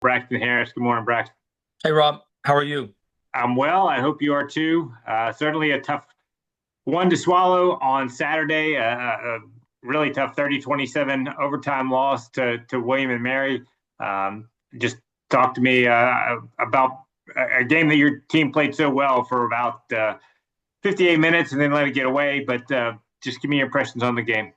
Braxton Harris. Good morning, Braxton. Hey Rob, how are you? I'm well. I hope you are too. Certainly a tough one to swallow on Saturday. A really tough 30-27 overtime loss to William and Mary. Just talk to me about a game that your team played so well for about 58 minutes and then let it get away. But just give me your impressions on the game.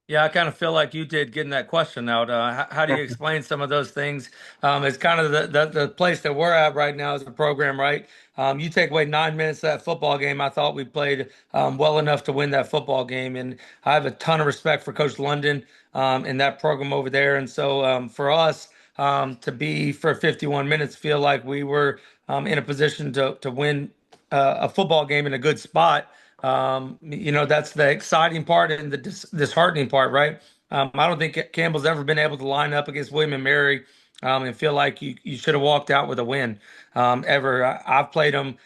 Yeah, I kind of feel like you did getting that question out. How do you explain some of those things? It's kind of the place that we're at right now as a program, right? You take away 9 minutes of that football game. I thought we played well enough to win that football game, and I have a ton of respect for Coach London and that program over there. And so for us to be for 51 minutes, feel like we were in a position to win a football game in a good spot. That's the exciting part and the disheartening part, right? I don't think Campbell's ever been able to line up against William and Mary and feel like you should have walked out with a win ever. I've played them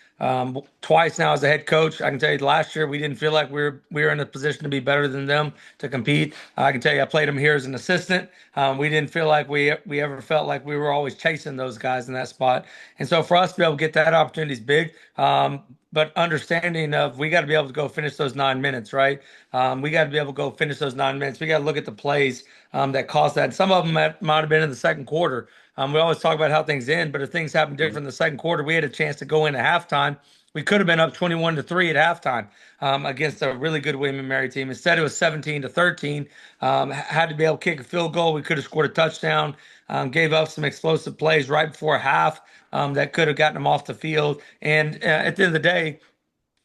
twice now as a head coach. I can tell you last year we didn't feel like we were in a position to be better than them to compete. I can tell you I played them here as an assistant. We didn't feel like we ever felt like we were always chasing those guys in that spot. And so for us to be able to get that opportunity is big. But understanding of we got to be able to go finish those 9 minutes, right? We got to be able to go finish those 9 minutes. We got to look at the plays that caused that. Some of them might have been in the second quarter. We always talk about how things end, but if things happen different in the second quarter, we had a chance to go in at halftime. We could have been up 21-3 at halftime against a really good William and Mary team. Instead, it was 17-13. Had to be able to kick a field goal. We could have scored a touchdown. Gave up some explosive plays right before half that could have gotten them off the field. And at the end of the day,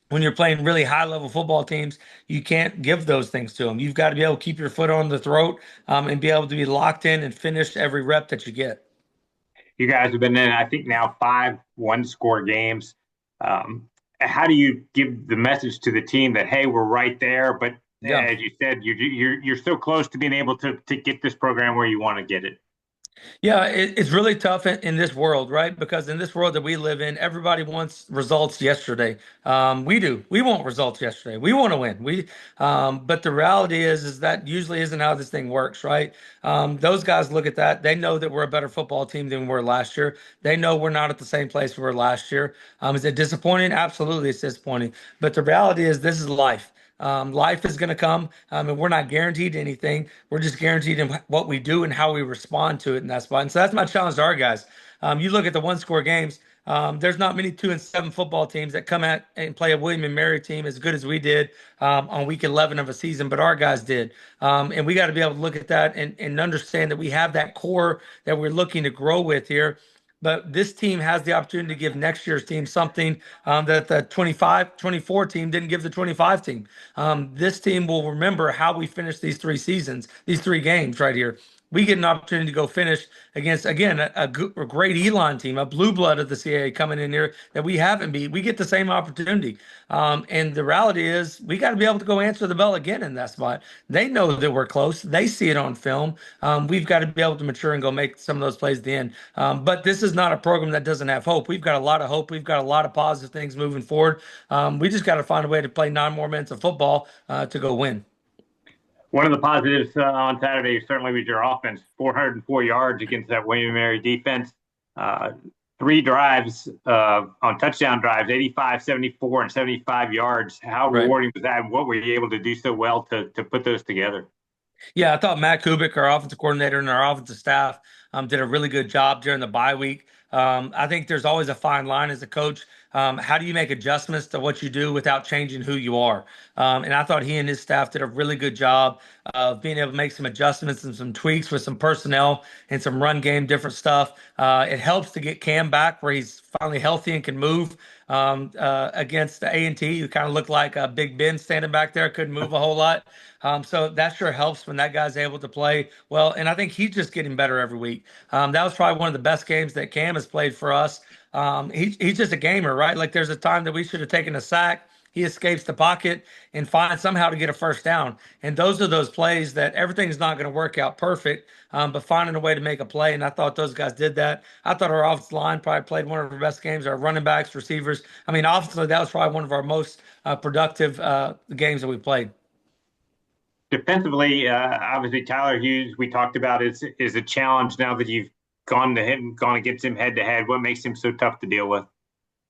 when you're playing really high level football teams, you can't give those things to them. You've got to be able to keep your foot on the throat and be able to be locked in and finish every rep that you get. You guys have been in, I think, now five one-score games. How do you give the message to the team that, hey, we're right there, but Yeah. as you said, you're so close to being able to get this program where you want to get it? Yeah, it's really tough in this world, right? Because in this world that we live in, everybody wants results yesterday. We do. We want results yesterday. We want to win. But the reality is that usually isn't how this thing works, right? Those guys look at that. They know that we're a better football team than we were last year. They know we're not at the same place we were last year. Is it disappointing? Absolutely, it's disappointing. But the reality is, this is life. Life is going to come, and we're not guaranteed anything. We're just guaranteed in what we do and how we respond to it in that spot. And so that's my challenge to our guys. You look at the one-score games. There's not many 2-7 football teams that come at and play a William and Mary team as good as we did on week 11 of a season, but our guys did. And we got to be able to look at that and understand that we have that core that we're looking to grow with here. But this team has the opportunity to give next year's team something that the 25-24 team didn't give the 25 team. This team will remember how we finished these three seasons, these three games right here. We get an opportunity to go finish against, again, a great Elon team, a blue blood of the CAA coming in here that we haven't beat. We get the same opportunity. And the reality is we got to be able to go answer the bell again in that spot. They know that we're close. They see it on film. We've got to be able to mature and go make some of those plays at the end. But this is not a program that doesn't have hope. We've got a lot of hope. We've got a lot of positive things moving forward. We just got to find a way to play 9 more minutes of football to go win. One of the positives on Saturday certainly was your offense, 404 yards against that William and Mary defense. Uh, Three drives on touchdown drives, 85, 74, and 75 yards. How Right. rewarding was that? And what were you able to do so well to put those together? Yeah, I thought Matt Kubik, our offensive coordinator, and our offensive staff did a really good job during the bye week. I think there's always a fine line as a coach. How do you make adjustments to what you do without changing who you are? And I thought he and his staff did a really good job of being able to make some adjustments and some tweaks with some personnel and some run game, different stuff. It helps to get Cam back where he's finally healthy and can move against the A&T, who kind of looked like Big Ben standing back there, couldn't move a whole lot. So that sure helps when that guy's able to play well. And I think he's just getting better every week. That was probably one of the best games that Cam has played for us. He's just a gamer, right? Like there's a time that we should have taken a sack. He escapes the pocket and finds somehow to get a first down. And those are those plays that everything's not going to work out perfect, but finding a way to make a play. And I thought those guys did that. I thought our offensive line probably played one of our best games. Our running backs, receivers. I mean, offensively, that was probably one of our most productive games that we played. Defensively, obviously Tyler Hughes, we talked about is a challenge now that you've gone against him head to head? What makes him so tough to deal with?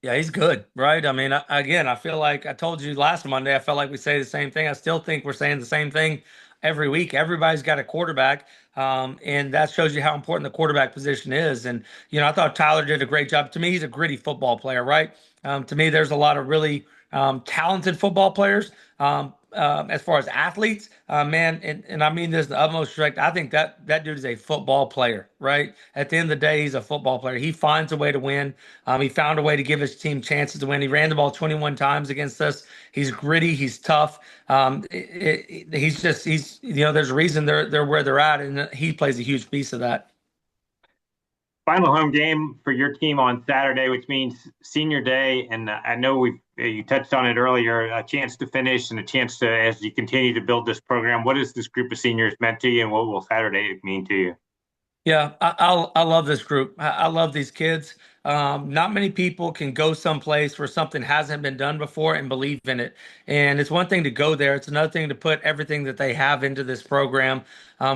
Yeah, he's good, right? I mean, again, I feel like I told you last Monday, I felt like we say the same thing. I still think we're saying the same thing every week. Everybody's got a quarterback, and that shows you how important the quarterback position is. And, I thought Tyler did a great job. To me, he's a gritty football player, right? To me, there's a lot of really talented football players. As far as athletes, man, and I mean this in the utmost respect, I think that dude is a football player, right? At the end of the day, he's a football player. He finds a way to win. He found a way to give his team chances to win. He ran the ball 21 times against us. He's gritty. He's tough. There's a reason they're where they're at, and he plays a huge piece of that. Final home game for your team on Saturday, which means senior day. And I know you touched on it earlier, a chance to finish and a chance to, as you continue to build this program, what has this group of seniors meant to you, and what will Saturday mean to you? Yeah, I love this group. I love these kids. Not many people can go someplace where something hasn't been done before and believe in it. And it's one thing to go there. It's another thing to put everything that they have into this program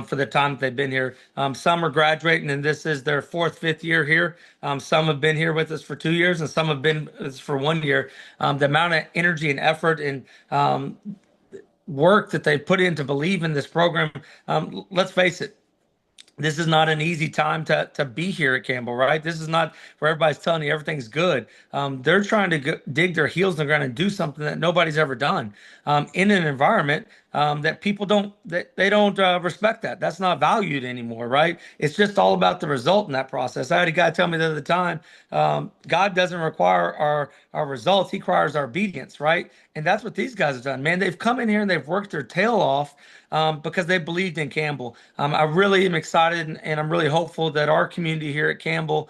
for the time that they've been here. Some are graduating, and this is their fourth, fifth year here. Some have been here with us for 2 years, and some have been with us for 1 year. The amount of energy and effort and work that they put in to believe in this program, let's face it, this is not an easy time to be here at Campbell, right? This is not where everybody's telling you everything's good. They're trying to dig their heels in the ground and do something that nobody's ever done in an environment that people don't respect that. That's not valued anymore, right? It's just all about the result in that process. I had a guy tell me the other time, God doesn't require our results; He requires our obedience, right? And that's what these guys have done. Man, they've come in here and they've worked their tail off because they believed in Campbell. I really am excited and I'm really hopeful that our community here at Campbell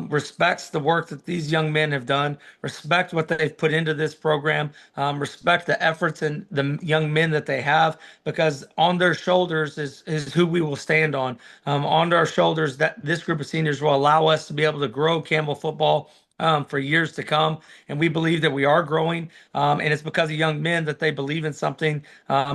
respects the work that these young men have done, respect what they've put into this program, respect the efforts and the young men that they have, because on their shoulders is who we will stand on. On our shoulders, that this group of seniors will allow us to be able to grow Campbell football for years to come. And we believe that we are growing. And it's because of young men that they believe in something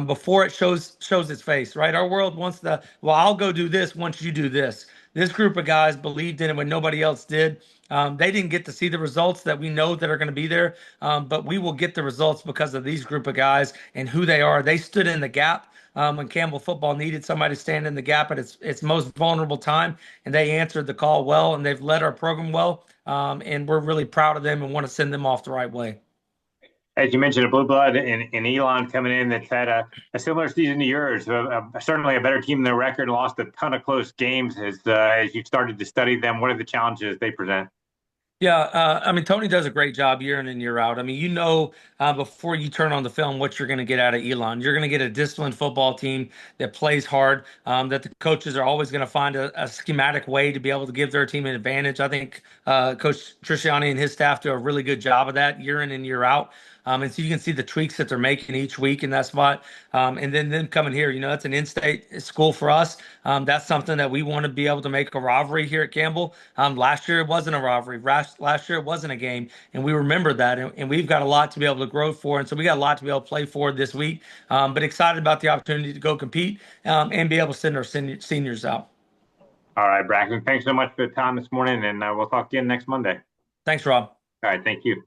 before it shows its face, right? Our world wants well, I'll go do this once you do this. This group of guys believed in it when nobody else did. They didn't get to see the results that we know that are going to be there, but we will get the results because of these group of guys and who they are. They stood in the gap when Campbell football needed somebody to stand in the gap at its most vulnerable time, and they answered the call well, and they've led our program well, and we're really proud of them and want to send them off the right way. As you mentioned, a blue blood in Elon coming in that's had a similar season to yours, certainly a better team than their record, and lost a ton of close games. As you've started to study them, what are the challenges they present? Yeah, I mean, Tony does a great job year in and year out. I mean, before you turn on the film what you're going to get out of Elon. You're going to get a disciplined football team that plays hard, that the coaches are always going to find a schematic way to be able to give their team an advantage. I think Coach Trisciani and his staff do a really good job of that year in and year out. And so you can see the tweaks that they're making each week in that spot. And then them coming here, that's an in-state school for us. That's something that we want to be able to make a rivalry here at Campbell. Last year it wasn't a rivalry. Last year it wasn't a game, and we remember that. And we've got a lot to be able to grow for, and so we got a lot to be able to play for this week. But excited about the opportunity to go compete and be able to send our seniors out. All right, Braxton, thanks so much for the time this morning, and we'll talk again next Monday. Thanks, Rob. All right, thank you.